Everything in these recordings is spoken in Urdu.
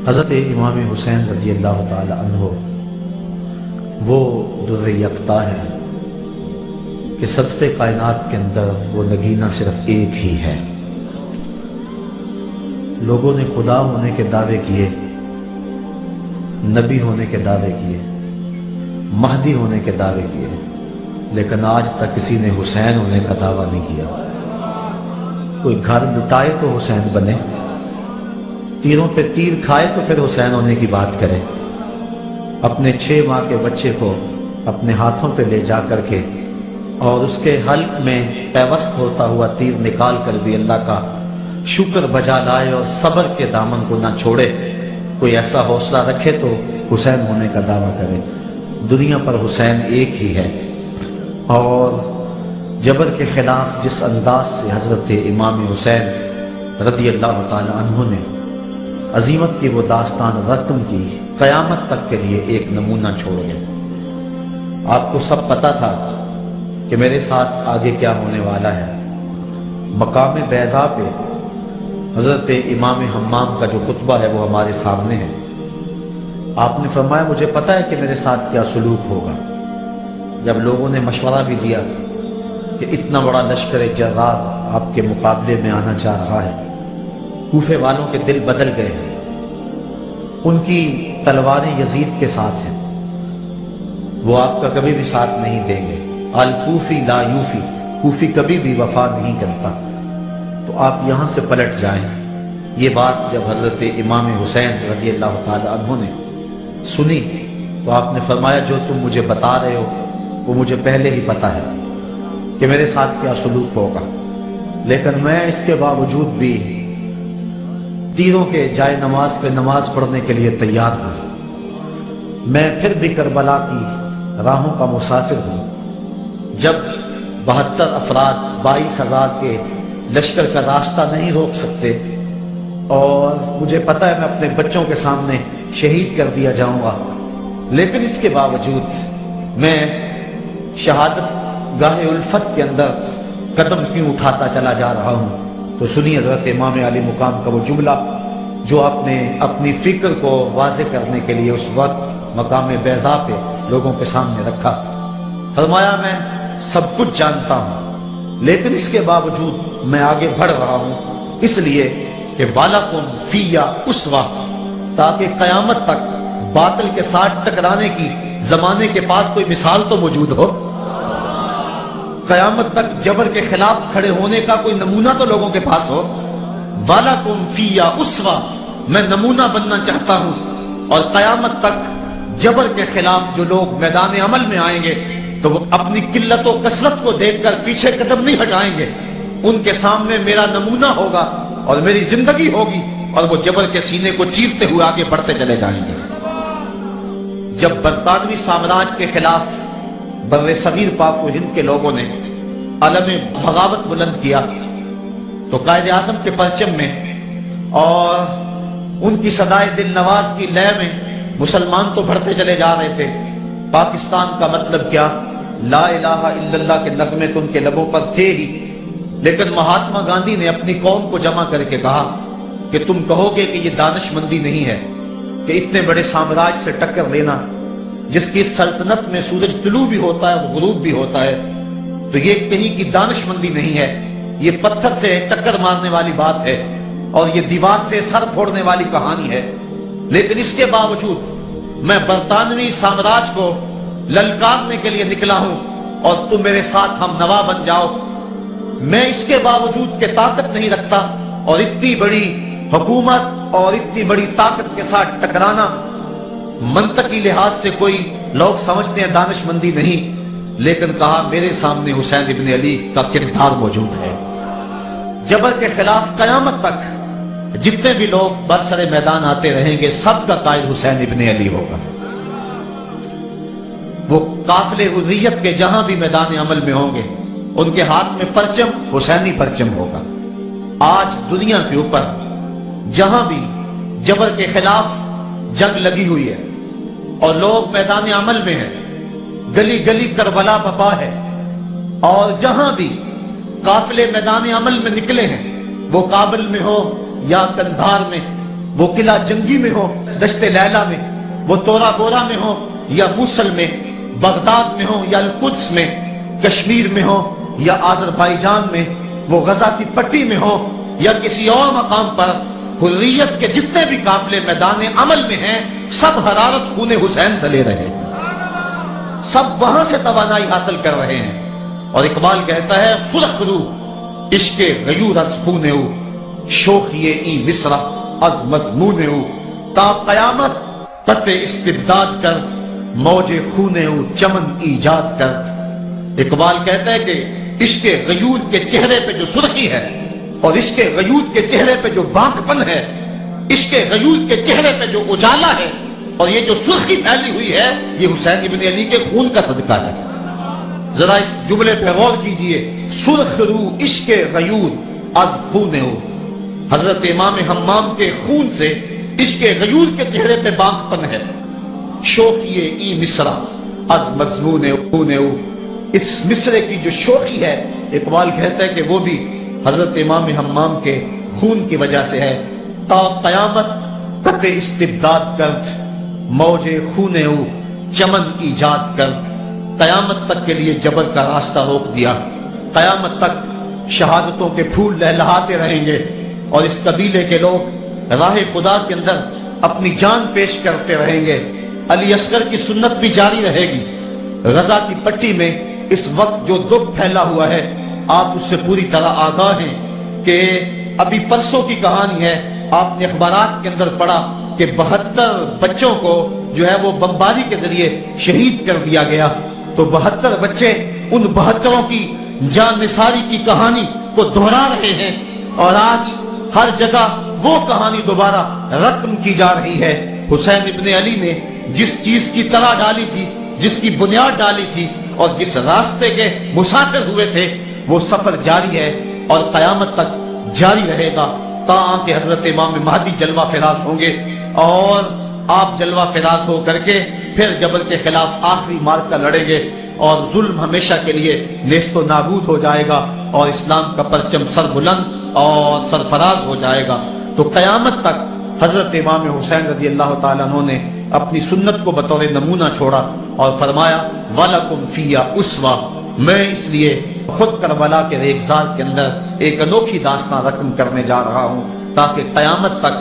حضرت امام حسین رضی اللہ تعالی عنہ وہ در یکتا ہے کہ صدف کائنات کے اندر وہ نگینہ صرف ایک ہی ہے۔ لوگوں نے خدا ہونے کے دعوے کیے، نبی ہونے کے دعوے کیے، مہدی ہونے کے دعوے کیے، لیکن آج تک کسی نے حسین ہونے کا دعویٰ نہیں کیا۔ کوئی گھر لٹائے تو حسین بنے، تیروں پہ تیر کھائے تو پھر حسین ہونے کی بات کرے۔ اپنے 6 ماہ کے بچے کو اپنے ہاتھوں پہ لے جا کر کے اور اس کے حلق میں پیوست ہوتا ہوا تیر نکال کر بھی اللہ کا شکر بجا لائے اور صبر کے دامن کو نہ چھوڑے، کوئی ایسا حوصلہ رکھے تو حسین ہونے کا دعویٰ کرے۔ دنیا پر حسین ایک ہی ہے، اور جبر کے خلاف جس انداز سے حضرت امام حسین رضی اللہ تعالی عنہ نے عظیمت کی وہ داستان رقم کی، قیامت تک کے لیے ایک نمونہ چھوڑ گئے۔ آپ کو سب پتا تھا کہ میرے ساتھ آگے کیا ہونے والا ہے۔ مقام بیضا پہ حضرت امام حمام کا جو خطبہ ہے وہ ہمارے سامنے ہے۔ آپ نے فرمایا مجھے پتا ہے کہ میرے ساتھ کیا سلوک ہوگا۔ جب لوگوں نے مشورہ بھی دیا کہ اتنا بڑا لشکر جرار آپ کے مقابلے میں آنا چاہ رہا ہے، کوفے والوں کے دل بدل گئے ہیں، ان کی تلواریں یزید کے ساتھ ہیں، وہ آپ کا کبھی بھی ساتھ نہیں دیں گے۔ الکوفی لا یوفی، کوفی کبھی بھی وفا نہیں کرتا، تو آپ یہاں سے پلٹ جائیں۔ یہ بات جب حضرت امام حسین رضی اللہ تعالی عنہ نے سنی تو آپ نے فرمایا جو تم مجھے بتا رہے ہو وہ مجھے پہلے ہی پتا ہے کہ میرے ساتھ کیا سلوک ہوگا، لیکن میں اس کے باوجود بھی تیروں کے جائے نماز پہ نماز پڑھنے کے لیے تیار ہوں۔ میں پھر بھی کربلا کی راہوں کا مسافر ہوں۔ جب 72 افراد 22,000 کے لشکر کا راستہ نہیں روک سکتے، اور مجھے پتا ہے میں اپنے بچوں کے سامنے شہید کر دیا جاؤں گا، لیکن اس کے باوجود میں شہادت گاہ الفت کے اندر قدم کیوں اٹھاتا چلا جا رہا ہوں۔ تو سنی حضرت امام علی مقام کا وہ جملہ جو آپ نے اپنی فکر کو واضح کرنے کے لیے اس وقت مقام بیضا پہ لوگوں کے سامنے رکھا۔ فرمایا میں سب کچھ جانتا ہوں، لیکن اس کے باوجود میں آگے بڑھ رہا ہوں، اس لیے کہ وَلَكُمْ فِيَّ أُسْوَةٌ، تاکہ قیامت تک باطل کے ساتھ ٹکرانے کی زمانے کے پاس کوئی مثال تو موجود ہو، قیامت تک جبر کے خلاف کھڑے ہونے کا کوئی نمونہ تو لوگوں کے پاس ہو۔ وَلَكُمْ فِيَّ أُسْوَةٌ، میں نمونہ بننا چاہتا ہوں، اور قیامت تک جبر کے خلاف جو لوگ میدان عمل میں آئیں گے تو وہ اپنی قلت و کثرت کو دیکھ کر پیچھے قدم نہیں ہٹائیں گے، ان کے سامنے میرا نمونہ ہوگا اور میری زندگی ہوگی، اور وہ جبر کے سینے کو چیرتے ہوئے آگے بڑھتے چلے جائیں گے۔ جب برطانوی سامراج کے خلاف بر صغیر پاک و ہند کے لوگوں نے علم بغاوت بلند کیا تو قائد اعظم کے پرچم میں اور ان کی صدائے دل نواز کی لے میں مسلمان تو بڑھتے چلے جا رہے تھے۔ پاکستان کا مطلب کیا؟ لا الہ الا اللہ کے نغمے تو ان کے لبوں پر تھے ہی، لیکن مہاتما گاندھی نے اپنی قوم کو جمع کر کے کہا کہ تم کہو گے کہ یہ دانش مندی نہیں ہے کہ اتنے بڑے سامراج سے ٹکر لینا، جس کی سلطنت میں سورج طلوع بھی ہوتا ہے اور غروب بھی ہوتا ہے، تو یہ کہیں کی دانش مندی نہیں ہے، یہ پتھر سے ٹکر مارنے والی بات ہے اور یہ دیوار سے سر پھوڑنے والی کہانی ہے۔ لیکن اس کے باوجود میں برطانوی سامراج کو للکارنے کے لیے نکلا ہوں اور تم میرے ساتھ ہم نوا بن جاؤ۔ میں اس کے باوجود کہ طاقت نہیں رکھتا اور اتنی بڑی حکومت اور اتنی بڑی طاقت کے ساتھ ٹکرانا منطقی لحاظ سے کوئی لوگ سمجھتے ہیں دانش مندی نہیں، لیکن کہا میرے سامنے حسین ابن علی کا کردار موجود ہے۔ جبر کے خلاف قیامت تک جتنے بھی لوگ برسر میدان آتے رہیں گے، سب کا قائد حسین ابن علی ہوگا۔ وہ قافلے حریت کے جہاں بھی میدان عمل میں ہوں گے، ان کے ہاتھ میں پرچم حسینی پرچم ہوگا۔ آج دنیا کے اوپر جہاں بھی جبر کے خلاف جنگ لگی ہوئی ہے اور لوگ میدان عمل میں ہیں، گلی گلی کربلا بپا ہے، اور جہاں بھی قافلے میدان عمل میں نکلے ہیں، وہ کابل میں ہو یا کندھار میں وہ قلعہ جنگی میں ہو دشت لیلا میں، وہ تورا بورا میں ہو یا موصل میں، بغداد میں ہو یا القدس میں، کشمیر میں ہو یا آذربائیجان میں، وہ غزہ کی پٹی میں ہو یا کسی اور مقام پر، حریت کے جتنے بھی قافلے میدان عمل میں ہیں سب حرارت خون حسین سے لے رہے ہیں، سب وہاں سے توانائی حاصل کر رہے ہیں۔ اور اقبال کہتا ہے سرخ رو عشق غیور از خون او، شوخی ای مصرع از مضمون او، تا قیامت قطع استبداد کرد، موج خون او چمن ایجاد کرد۔ اقبال کہتا ہے کہ عشق غیور کے چہرے پہ جو سرخی ہے اور عشق غیور کے چہرے پہ جو بانکپن ہے، عشق غیور کے چہرے پہ جو اجالا ہے اور یہ جو سرخی پھیلی ہوئی ہے، یہ حسین ابن علی کے خون کا صدقہ ہے۔ ذرا اس جملے پہ غور کیجئے، سرخ رو عشق غیور از خون او، حضرت امام حمام کے خون سے عشق غیور کے چہرے پہ بانکپن ہے۔ شوخی ای مصرع از مضمون خون او، اس مصرے کی جو شوخی ہے اقبال کہتا ہے کہ وہ بھی حضرت امام حمام کے خون کی وجہ سے ہے۔ تا قیامت قطع استبداد کرد، موج خون او چمن ایجاد کرد، قیامت تک کے لیے جبر کا راستہ روک دیا، قیامت تک شہادتوں کے پھول لہلہاتے رہیں گے اور اس قبیلے کے لوگ راہ خدا کے اندر اپنی جان پیش کرتے رہیں گے۔ علی اصغر کی سنت بھی جاری رہے گی۔ غزہ کی پٹی میں اس وقت جو دکھ پھیلا ہوا ہے آپ اس سے پوری طرح آگاہ ہیں کہ ابھی پرسوں کی کہانی ہے، آپ نے اخبارات کے اندر پڑھا کہ 72 بچوں کو جو ہے وہ بمباری کے ذریعے شہید کر دیا گیا۔ تو 72 بچے ان 72 کی جان نثاری کی کہانی کو دہرا رہے ہیں اور آج ہر جگہ وہ کہانی دوبارہ رقم کی جا رہی ہے۔ حسین ابن علی نے جس چیز کی طرح ڈالی تھی، جس کی بنیاد ڈالی تھی اور جس راستے کے مسافر ہوئے تھے، وہ سفر جاری ہے اور قیامت تک جاری رہے گا تاں کہ حضرت امام مہدی جلوہ فراز ہوں گے اور آپ جلوہ فراز ہو کر کے پھر جبر کے خلاف آخری معرکہ لڑیں گے اور ظلم ہمیشہ کے لیے نیست و نابود ہو جائے گا اور اسلام کا پرچم سر بلند اور سرفراز ہو جائے گا۔ تو قیامت تک حضرت امام حسین رضی اللہ تعالیٰ عنہ نے اپنی سنت کو بطور نمونہ چھوڑا اور فرمایا وَلَكُمْ فِيَّا أُسْوَةٌ، میں اس لیے خود کربلا کے ریگزار کے اندر ایک انوکھی داستان رقم کرنے جا رہا ہوں تاکہ قیامت تک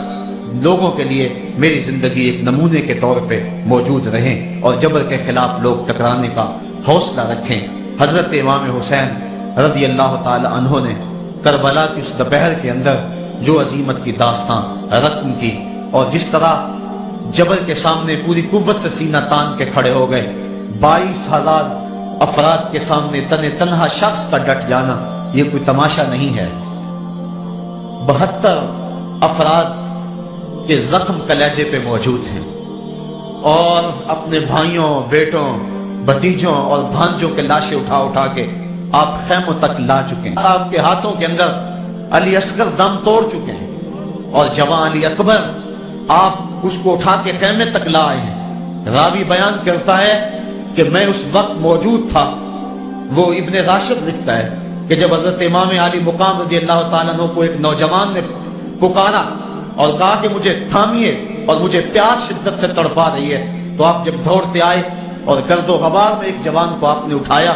لوگوں کے لیے میری زندگی ایک نمونے کے طور پہ موجود رہیں اور جبر کے خلاف لوگ ٹکرانے کا حوصلہ رکھیں۔ حضرت امام حسین رضی اللہ تعالی عنہ نے کربلا کی اس دوپہر کے اندر جو عظیمت کی داستان رقم کی اور جس طرح جبل کے سامنے پوری قوت سے سینہ تان کے کھڑے ہو گئے، 22,000 افراد کے سامنے تنہا شخص کا ڈٹ جانا یہ کوئی تماشا نہیں ہے۔ 72 افراد کے زخم کلیجے پہ موجود ہیں اور اپنے بھائیوں، بیٹوں، بھتیجوں اور بھانجوں کے لاشیں اٹھا کے آپ خیموں تک لا چکے ہیں۔ آپ کے ہاتھوں کے اندر علی اصغر دم توڑ چکے ہیں اور جوان علی اکبر آپ اس کو اٹھا کے خیمے تک لا آئے ہیں۔ راوی بیان کرتا ہے کہ میں اس وقت موجود تھا۔ وہ ابن راشد لکھتا ہے کہ جب حضرت امام علی مقام رضی اللہ تعالیٰ عنہ کو ایک نوجوان نے پکارا اور کہا کہ مجھے تھامیے اور مجھے پیاس شدت سے تڑپا رہی ہے، تو آپ جب دوڑتے آئے اور گرد و غبار میں ایک جوان کو آپ نے اٹھایا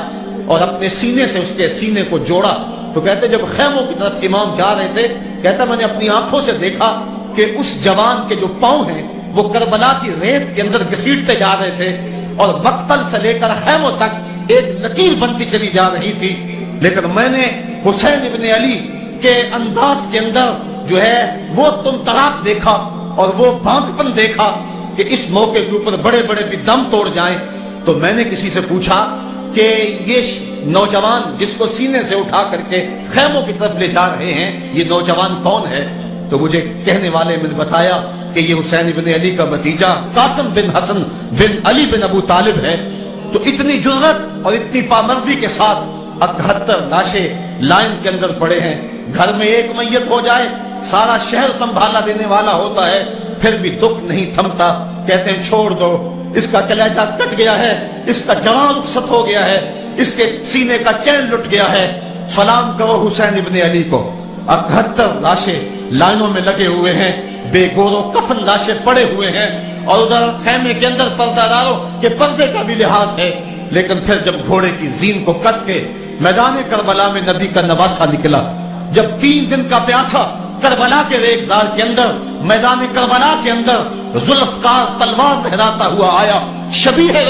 اور اپنے سینے سے اس کے سینے کو جوڑا، تو کہتے جب خیموں کی طرف امام جا رہے تھے، کہتا میں نے اپنی آنکھوں سے دیکھا کہ اس جوان کے جو پاؤں ہیں وہ کربلا کی ریت کے اندر گھسیٹتے جا رہے تھے اور مقتل سے لے کر خیموں تک ایک لکیر بنتی چلی جا رہی تھی، لیکن میں نے حسین ابن علی کے انداز کے اندر جو ہے وہ تم طراق دیکھا اور وہ بانکپن دیکھا کہ اس موقع کے اوپر بڑے بڑے بھی دم توڑ جائیں۔ تو میں نے کسی سے پوچھا کہ یہ نوجوان جس کو سینے سے اٹھا کر کے خیموں کی طرف لے جا رہے ہیں یہ نوجوان کون ہے؟ تو مجھے کہنے والے نے بتایا کہ یہ حسین ابن علی کا بھتیجا قاسم بن حسن بن علی بن ابو طالب ہے۔ تو اتنی جرأت اور اتنی پامردی کے ساتھ 71 لاشیں لائن کے اندر پڑے ہیں۔ گھر میں ایک میت ہو جائے سارا شہر سنبھالا دینے والا ہوتا ہے، پھر بھی دکھ نہیں تھمتا۔ کہتے ہیں چھوڑ دو، اس کا کلیجہ کٹ گیا ہے، اس کا جوان رخصت ہو گیا ہے، اس کے سینے کا چین لٹ گیا ہے، سلام کرو حسین ابن علی کو۔ 71 لاشیں لائنوں میں لگے ہوئے ہیں بے گورو کفن لاشیں پڑے ہوئے ہیں، اور ادھر خیمے کے اندر پردہ ڈالو کہ پردے کا بھی لحاظ ہے۔ لیکن پھر جب گھوڑے کی زین کو کس کے میدان کربلا میں نبی کا نواسا نکلا، جب 3 دن کا پیاسا کربلا کے ریگزار کے اندر، میدان کربلا کے اندر ذوالفقار تلوار لہراتا ہوا آیا، شبیہ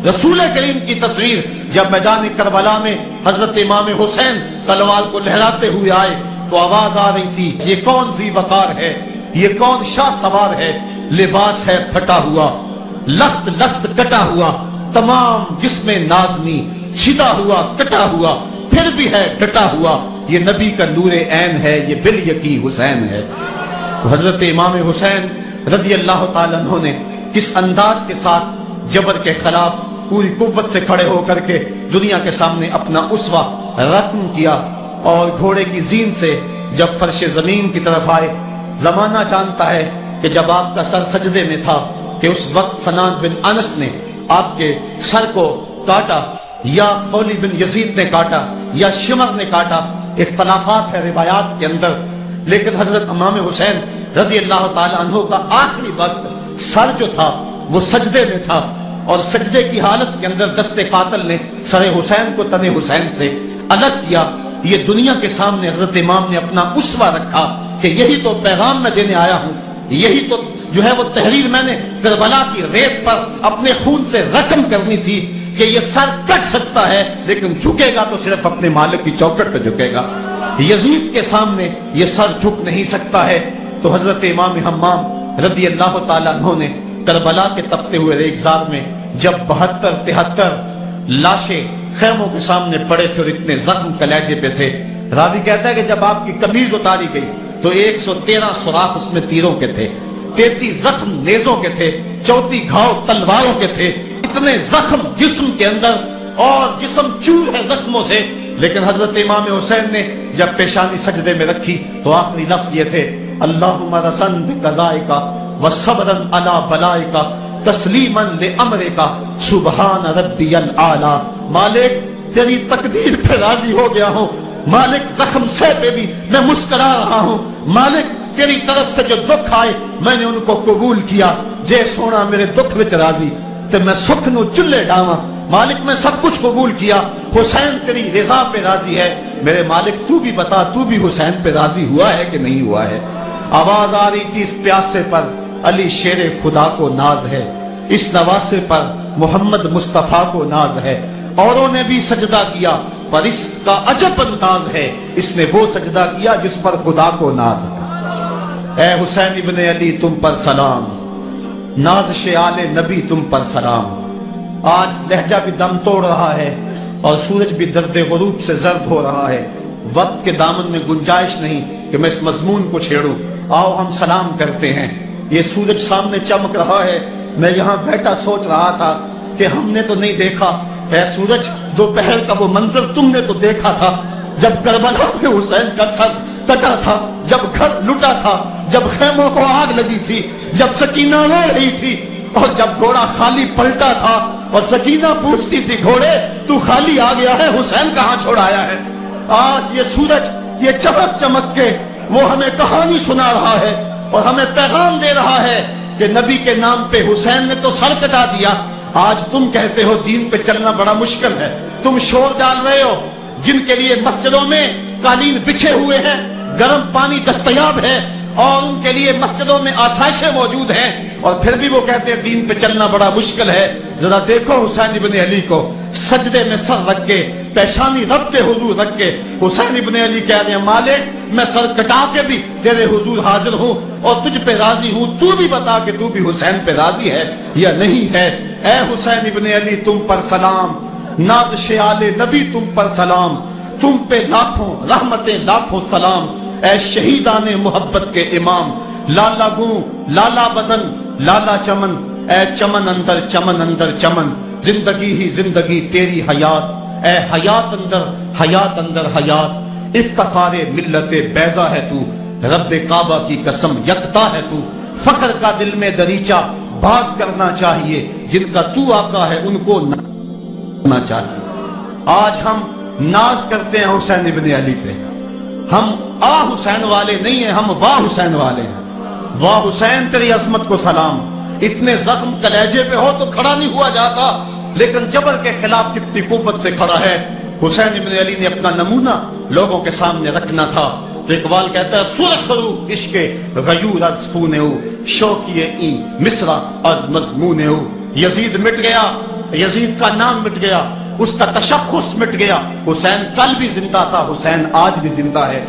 رسول کریم کی تصویر جب میدان کربلا میں حضرت امام حسین تلوار کو لہراتے ہوئے آئے تو آواز آ رہی تھی، یہ کون ذی وقار ہے، یہ کون شاہ سوار ہے، لباس ہے پھٹا ہوا، لخت لخت کٹا ہوا، تمام جسم نازنی چھتا ہوا کٹا ہوا، پھر بھی ہے ڈٹا ہوا، یہ نبی کا نور عین ہے، یہ بالیقین حسین ہے۔ تو حضرت امام حسین رضی اللہ تعالیٰ عنہ نے کس انداز کے ساتھ جبر کے خلاف پوری قوت سے کھڑے ہو کر کے دنیا کے سامنے اپنا اسوہ رقم کیا، اور گھوڑے کی زین سے جب فرش زمین کی طرف آئے۔ زمانہ جانتا ہے کہ جب آپ کا سر سجدے میں تھا کہ اس وقت سنان بن انس نے آپ کے سر کو کاٹا، یا خولی بن یزید نے کاٹا، یا شمر نے کاٹا، اختلافات ہے روایات کے اندر، لیکن حضرت امام حسین رضی اللہ تعالیٰ عنہ کا آخری وقت سر جو تھا وہ سجدے میں تھا، اور سجدے کی حالت کے اندر دست قاتل نے سر حسین کو تن حسین سے الگ کیا۔ یہ دنیا کے سامنے حضرت امام نے اپنا اسوہ رکھا کہ یہی تو پیغام میں دینے آیا ہوں، یہی تو جو ہے وہ تحریر میں نے کربلا کی ریت پر اپنے خون سے رقم کرنی تھی کہ یہ سر کٹ سکتا ہے لیکن جھکے گا تو صرف اپنے مالک کی چوکٹ پہ جھکے گا، یزید کے سامنے یہ سر جھک نہیں سکتا ہے۔ تو حضرت امام حمام رضی اللہ تعالیٰ عنہ نے کربلا کے تپتے ہوئے ریگزار میں جب 72-73 لاشیں خیموں کے سامنے پڑے تھے اور اتنے زخم کلیجے پہ تھے، راوی کہتا ہے کہ جب آپ کی قمیض اتاری گئی تو 113 سوراخ اس میں تیروں کے تھے، 33 زخم نیزوں کے تھے، 34 گھاؤ تلواروں کے تھے، اتنے زخم جسم کے اندر، اور جسم چور ہے زخموں سے۔ لیکن حضرت امام حسین نے جب پیشانی سجدے میں رکھی تو آخری لفظ یہ تھے، اللہم رسن بقضائک وصبرا علی بلائک تسلیما لامرک سبحان ربی الاعلی۔ مالک تیری تقدیر پہ راضی ہو گیا ہوں، مالک زخم سے پہ بھی میں مسکرا رہا ہوں، مالک تیری طرف سے جو دکھ آئے میں نے ان کو قبول کیا، جے سونا میرے دکھ وچ راضی تے میں سکھ نو چلے ڈاواں، مالک میں سب کچھ قبول کیا، حسین تیری رضا پہ راضی ہے، میرے مالک تو بھی بتا تو بھی حسین پہ راضی ہوا ہے کہ نہیں ہوا ہے۔ آواز آ رہی تھی اس پیاسے پر علی شیر خدا کو ناز ہے، اس نواسے پر محمد مصطفیٰ کو ناز ہے، اوروں نے بھی سجدہ کیا پر اس کا عجب انداز ہے، اس نے وہ سجدہ کیا جس پر خدا کو ناز ہے۔ اے حسین ابن علی تم پر سلام، نازش آل نبی تم پر سلام۔ آج لہجہ بھی دم توڑ رہا ہے اور سورج بھی درد غروب سے زرد ہو رہا ہے، وقت کے دامن میں گنجائش نہیں کہ میں اس مضمون کو چھیڑوں، آؤ ہم سلام کرتے ہیں۔ یہ سورج سامنے چمک رہا ہے، میں یہاں بیٹھا سوچ رہا تھا کہ ہم نے تو نہیں دیکھا، اے سورج دوپہر کا وہ منظر تم نے تو دیکھا تھا جب کربلا میں حسین کا سر کٹا تھا، جب گھر لٹا تھا، جب خیموں کو آگ لگی تھی، جب سکینہ رو رہی تھی، اور جب گھوڑا خالی پلٹا تھا اور سکینہ پوچھتی تھی گھوڑے تو خالی آ گیا ہے، حسین کہاں چھوڑایا ہے۔ آج یہ سورج یہ چمک چمک کے وہ ہمیں کہانی سنا رہا ہے اور ہمیں پیغام دے رہا ہے کہ نبی کے نام پہ حسین نے تو سر کٹا دیا۔ آج تم کہتے ہو دین پہ چلنا بڑا مشکل ہے، تم شور ڈال رہے ہو، جن کے لیے مسجدوں میں قالین بچھے ہوئے ہیں، گرم پانی دستیاب ہے، اور ان کے لیے مسجدوں میں آسائشیں موجود ہیں، اور پھر بھی وہ کہتے ہیں دین پہ چلنا بڑا مشکل ہے۔ ذرا دیکھو حسین ابن علی کو سجدے میں سر رکھ کے، پیشانی رب کے حضور رکھ کے حسین ابن علی کہہ رہے ہیں مالک میں سر کٹا کے بھی تیرے حضور حاضر ہوں اور تجھ پہ راضی ہوں، تو بھی بتا کہ تو بھی حسین پہ راضی ہے یا نہیں ہے۔ اے حسین ابن علی تم پر سلام، نازش آل نبی تم پر سلام، تم پہ لاکھوں رحمتیں لاکھوں سلام۔ اے شہیدان محبت کے امام، لالا گوں لالا بدن لالا چمن، اے چمن اندر چمن، زندگی ہی زندگی تیری حیات، اے حیات اندر حیات، افتخار ملت بیضا ہے تو، رب کعبہ کی قسم یکتا ہے تو، فخر کا دل میں دریچہ باز کرنا چاہیے، جن کا تو آقا ہے ان کو نہ چاہیے۔ آج ہم ناز کرتے ہیں حسین ابن علی پہ، ہم آ حسین والے نہیں ہیں، ہم واہ حسین والے ہیں۔ واہ حسین تیری عظمت کو سلام، اتنے زخم کلیجے پہ ہو تو کھڑا نہیں ہوا جاتا، لیکن جبر کے خلاف کتنی قوت سے کھڑا ہے۔ حسین ابن علی نے اپنا نمونہ لوگوں کے سامنے رکھنا تھا۔ تو اقبال کہتا ہے سرخ رو عشق غیور از خون او، شوقیے این مصرع از مضمون او۔ یزید مٹ گیا، یزید کا نام مٹ گیا، اس کا تشخص مٹ گیا۔ حسین کل بھی زندہ تھا، حسین آج بھی زندہ ہے۔